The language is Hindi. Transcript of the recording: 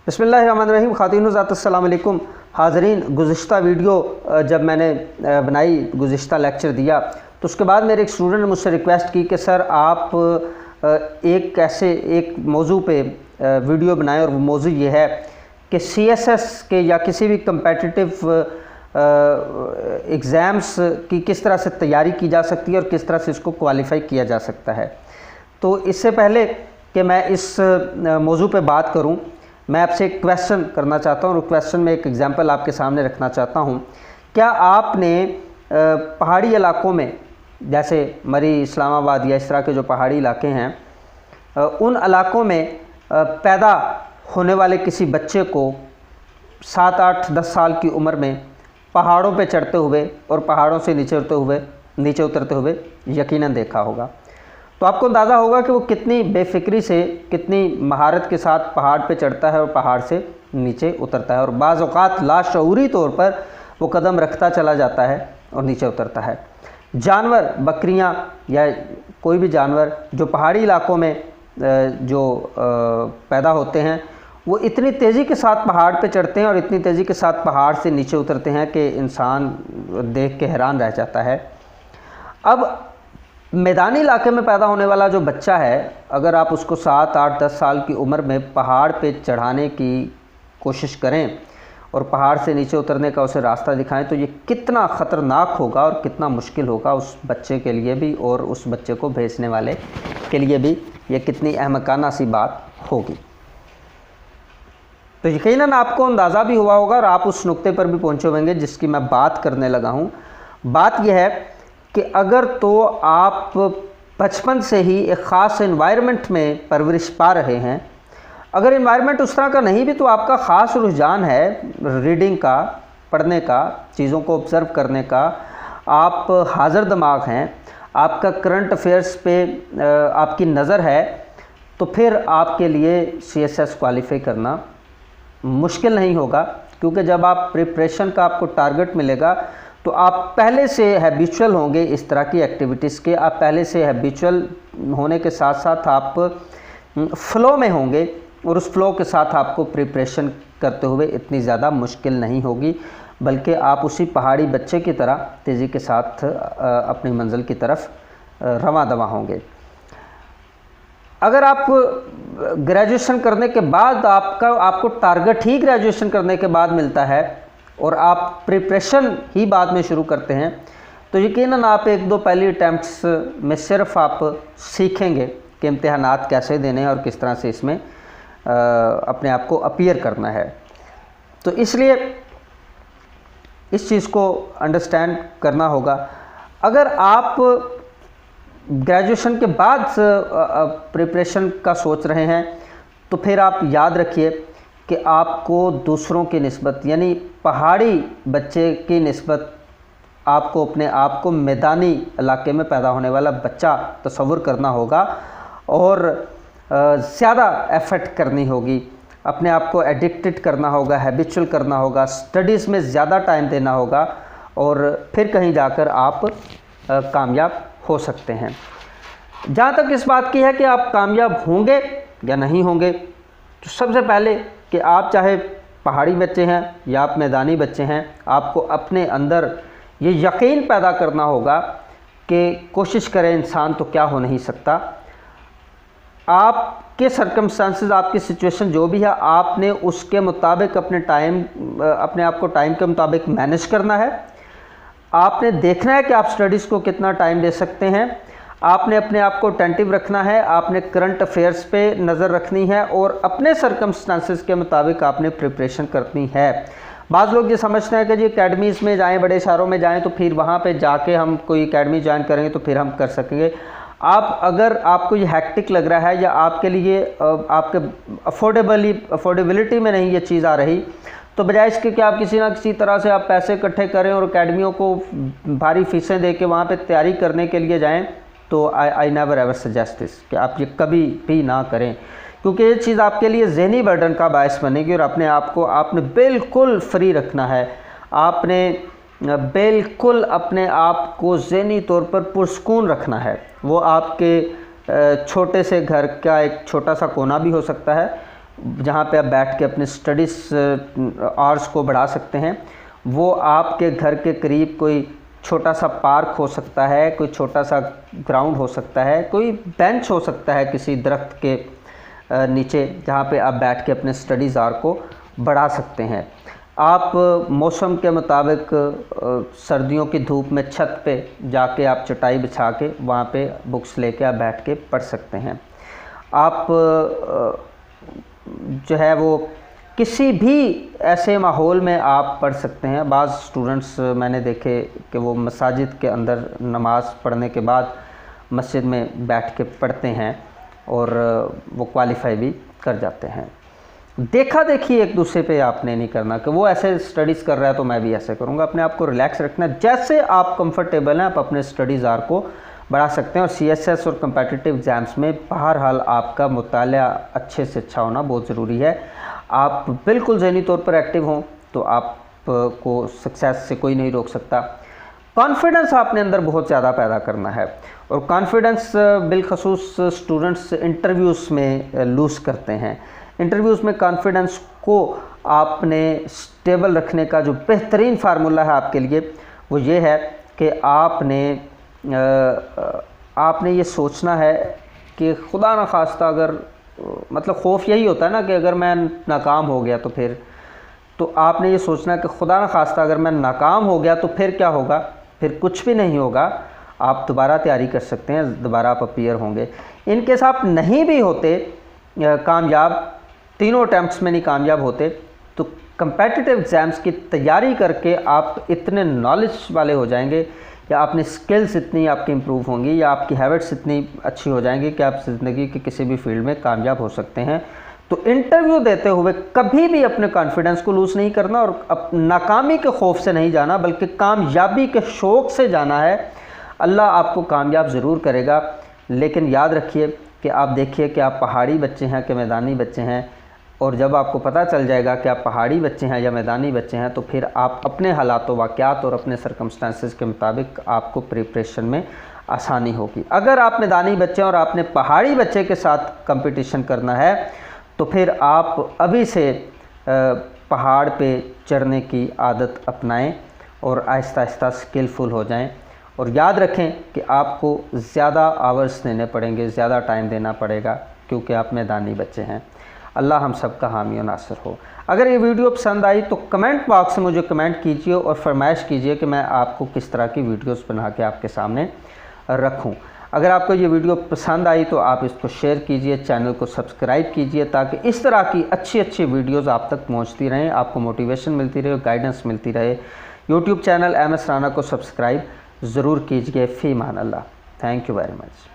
बिस्मिल्लाहिर्रहमानिर्रहीम। ख़ातिन-ज़ात अस्सलाम वालेकुम हाज़रीन। गुज़िश्ता वीडियो जब मैंने बनाई, गुज़िश्ता लेक्चर दिया, तो उसके बाद मेरे एक स्टूडेंट ने मुझसे रिक्वेस्ट की कि सर आप एक मौजू पे वीडियो बनाएं, और वो मौजू ये है कि CSS के या किसी भी कम्पेटिटिव एग्ज़ाम्स की किस तरह से तैयारी की जा सकती है और किस तरह से इसको क्वालिफ़ाई किया जा सकता है। तो इससे पहले कि मैं इस मौजू पे बात करूं, मैं आपसे एक क्वेश्चन करना चाहता हूं, और क्वेश्चन में एक एग्जांपल आपके सामने रखना चाहता हूं। क्या आपने पहाड़ी इलाकों में, जैसे मरी, इस्लामाबाद या इस तरह के जो पहाड़ी इलाके हैं, उन इलाकों में पैदा होने वाले किसी बच्चे को 7, 8, 10 साल की उम्र में पहाड़ों पे चढ़ते हुए और पहाड़ों से नीचे उतरते हुए यकीनन देखा होगा? तो आपको अंदाज़ा होगा कि वो कितनी बेफिक्री से, कितनी महारत के साथ पहाड़ पे चढ़ता है और पहाड़ से नीचे उतरता है, और बाज़ औक़ात लाशऊरी तौर पर वो कदम रखता चला जाता है और नीचे उतरता है। जानवर, बकरियां या कोई भी जानवर जो पहाड़ी इलाकों में जो पैदा होते हैं, वो इतनी तेज़ी के साथ पहाड़ पे चढ़ते हैं और इतनी तेज़ी के साथ पहाड़ से नीचे उतरते हैं कि इंसान देख के हैरान रह जाता है। अब मैदानी इलाके में पैदा होने वाला जो बच्चा है, अगर आप उसको 7, 8, 10 साल की उम्र में पहाड़ पे चढ़ाने की कोशिश करें और पहाड़ से नीचे उतरने का उसे रास्ता दिखाएं, तो ये कितना ख़तरनाक होगा और कितना मुश्किल होगा उस बच्चे के लिए भी, और उस बच्चे को भेजने वाले के लिए भी ये कितनी अहमकाना सी बात होगी। तो यकीनन आपको अंदाज़ा भी हुआ होगा और आप उस नुक्ते पर भी पहुँचे होंगे जिसकी मैं बात करने लगा हूँ। बात यह है कि अगर तो आप बचपन से ही एक ख़ास एनवायरनमेंट में परवरिश पा रहे हैं, अगर एनवायरनमेंट उस तरह का नहीं भी, तो आपका ख़ास रुझान है रीडिंग का, पढ़ने का, चीज़ों को ऑब्ज़र्व करने का, आप हाज़िर दिमाग हैं, आपका करंट अफेयर्स पे आपकी नज़र है, तो फिर आपके लिए CSS क्वालिफाई करना मुश्किल नहीं होगा। क्योंकि जब आप प्रिपरेशन का आपको टारगेट मिलेगा, तो आप पहले से हैबिचुअल होंगे इस तरह की एक्टिविटीज़ के। आप पहले से हैबिचुअल होने के साथ साथ आप फ़्लो में होंगे, और उस फ़्लो के साथ आपको प्रिपरेशन करते हुए इतनी ज़्यादा मुश्किल नहीं होगी, बल्कि आप उसी पहाड़ी बच्चे की तरह तेज़ी के साथ अपनी मंजिल की तरफ रवां दवा होंगे। अगर आप ग्रेजुएशन करने के बाद आपको टारगेट ही ग्रेजुएशन करने के बाद मिलता है और आप प्रिपरेशन ही बाद में शुरू करते हैं, तो यकीनन आप 1-2 पहली अटैम्प्ट्स में सिर्फ आप सीखेंगे कि इम्तिहानात कैसे देने हैं और किस तरह से इसमें अपने आप को अपीयर करना है। तो इसलिए इस चीज़ को अंडरस्टैंड करना होगा। अगर आप ग्रेजुएशन के बाद प्रिपरेशन का सोच रहे हैं, तो फिर आप याद रखिए कि आपको दूसरों की निस्बत, यानी पहाड़ी बच्चे की निस्बत, आपको अपने आप को मैदानी इलाके में पैदा होने वाला बच्चा तस्वुर करना होगा, और ज़्यादा एफर्ट करनी होगी, अपने आप को एडिक्टेड करना होगा, हैबिचुअल करना होगा, स्टडीज़ में ज़्यादा टाइम देना होगा, और फिर कहीं जाकर आप कामयाब हो सकते हैं। जहाँ तक इस बात की है कि आप कामयाब होंगे या नहीं होंगे, तो सबसे पहले कि आप चाहे पहाड़ी बच्चे हैं या आप मैदानी बच्चे हैं, आपको अपने अंदर ये यकीन पैदा करना होगा कि कोशिश करें इंसान तो क्या हो नहीं सकता। आपके सर्कमस्टांसेस, आपकी सिचुएशन जो भी है, आपने उसके मुताबिक अपने आप को टाइम के मुताबिक मैनेज करना है। आपने देखना है कि आप स्टडीज़ को कितना टाइम दे सकते हैं। आपने अपने आप को अटेंटिव रखना है, आपने करंट अफेयर्स पे नज़र रखनी है, और अपने सर्कमस्टांसेस के मुताबिक आपने प्रिपरेशन करनी है। बाज़ लोग ये समझते हैं कि जी एकेडमीज़ में जाएं, बड़े शहरों में जाएं, तो फिर वहाँ पे जाके हम कोई एकेडमी ज्वाइन करेंगे तो फिर हम कर सकेंगे। अगर आपको ये हैक्टिक लग रहा है, या आपके लिए आपके अफोर्डेबिलिटी में नहीं ये चीज़ आ रही, तो बजाय इसके कि आप किसी ना किसी तरह से आप पैसे इकट्ठे करें और एकेडमियों को भारी फीसें दे के वहाँ पे तैयारी करने के लिए जाएं, तो I never ever suggest this, कि आप ये कभी भी ना करें, क्योंकि ये चीज़ आपके लिए ज़हनी बर्डन का बायस बनेगी, और अपने आप को आपने बिल्कुल फ्री रखना है। आपने बिल्कुल अपने आप को ज़हनी तौर पर पुरस्कून रखना है। वो आपके छोटे से घर का एक छोटा सा कोना भी हो सकता है, जहाँ पे आप बैठ के अपने स्टडीज़ आवर्स को बढ़ा सकते हैं, वो आपके घर के करीब कोई छोटा सा पार्क हो सकता है, कोई छोटा सा ग्राउंड हो सकता है, कोई बेंच हो सकता है किसी दरख्त के नीचे, जहाँ पे आप बैठ के अपने स्टडीज़ आवर को बढ़ा सकते हैं। आप मौसम के मुताबिक सर्दियों की धूप में छत पे जाके आप चटाई बिछा के वहाँ पे बुक्स लेके आप बैठ के पढ़ सकते हैं। आप जो है वो किसी भी ऐसे माहौल में आप पढ़ सकते हैं। बाज़ स्टूडेंट्स मैंने देखे कि वो मसाजिद के अंदर नमाज़ पढ़ने के बाद मस्जिद में बैठ के पढ़ते हैं और वो क्वालिफाई भी कर जाते हैं। देखा देखी एक दूसरे पे आपने नहीं करना कि वो ऐसे स्टडीज़ कर रहा है तो मैं भी ऐसे करूँगा। अपने आप को रिलैक्स रखना, जैसे आप कंफर्टेबल हैं आप अपने स्टडीज़ आवर को बढ़ा सकते हैं। और CSS और कम्पिटिटिव एग्ज़ाम्स में बहरहाल आपका मुताला अच्छे से अच्छा होना बहुत ज़रूरी है। आप बिल्कुल ज़हनी तौर पर एक्टिव हों तो आपको सक्सेस से कोई नहीं रोक सकता। कॉन्फिडेंस आपने अंदर बहुत ज़्यादा पैदा करना है, और कॉन्फिडेंस बिलखसूस स्टूडेंट्स इंटरव्यूज़ में लूज़ करते हैं। इंटरव्यूज़ में कॉन्फिडेंस को आपने स्टेबल रखने का जो बेहतरीन फार्मूला है आपके लिए वो ये है कि आपने ये सोचना है कि खुदा न खास्ता अगर, मतलब खौफ यही होता है ना कि अगर मैं नाकाम हो गया तो फिर, तो आपने ये सोचना है कि खुदा न खास्ता अगर मैं नाकाम हो गया तो फिर क्या होगा, फिर कुछ भी नहीं होगा। आप दोबारा तैयारी कर सकते हैं, दोबारा आप अपीयर होंगे। इनकेस आप नहीं भी होते कामयाब, तीनों अटैम्प्ट्स में नहीं कामयाब होते, तो कम्पिटिटिव एग्ज़ाम्स की तैयारी करके आप इतने नॉलेज वाले हो जाएंगे, या अपनी स्किल्स इतनी आपकी इम्प्रूव होंगी, या आपकी हैबिट्स इतनी अच्छी हो जाएंगी कि आप ज़िंदगी के किसी भी फील्ड में कामयाब हो सकते हैं। तो इंटरव्यू देते हुए कभी भी अपने कॉन्फिडेंस को लूज़ नहीं करना, और नाकामी के खौफ से नहीं जाना, बल्कि कामयाबी के शौक़ से जाना है। अल्लाह आपको कामयाब ज़रूर करेगा। लेकिन याद रखिए कि आप देखिए कि आप पहाड़ी बच्चे हैं कि मैदानी बच्चे हैं, और जब आपको पता चल जाएगा कि आप पहाड़ी बच्चे हैं या मैदानी बच्चे हैं, तो फिर आप अपने हालात वाक़यात और अपने सर्कमस्टांसेस के मुताबिक आपको प्रिपरेशन में आसानी होगी। अगर आप मैदानी बच्चे हैं और आपने पहाड़ी बच्चे के साथ कंपटीशन करना है, तो फिर आप अभी से पहाड़ पे चढ़ने की आदत अपनाएं और आहिस्ता आहिस्ता स्किलफुल हो जाएं। और याद रखें कि आपको ज़्यादा आवर्स देने पड़ेंगे, ज़्यादा टाइम देना पड़ेगा, क्योंकि आप मैदानी बच्चे हैं। अल्लाह हम सब का हामी और नासिर हो। अगर ये वीडियो पसंद आई तो कमेंट बॉक्स में मुझे कमेंट कीजिए और फरमाइश कीजिए कि मैं आपको किस तरह की वीडियोस बना के आपके सामने रखूं। अगर आपको ये वीडियो पसंद आई तो आप इसको शेयर कीजिए, चैनल को सब्सक्राइब कीजिए, ताकि इस तरह की अच्छी अच्छी वीडियोस आप तक पहुंचती रहें, आपको मोटिवेशन मिलती रहे, गाइडेंस मिलती रहे। यूट्यूब चैनल MS राना को सब्सक्राइब ज़रूर कीजिए। फ़ी मान अल्लाह। Thank you very much.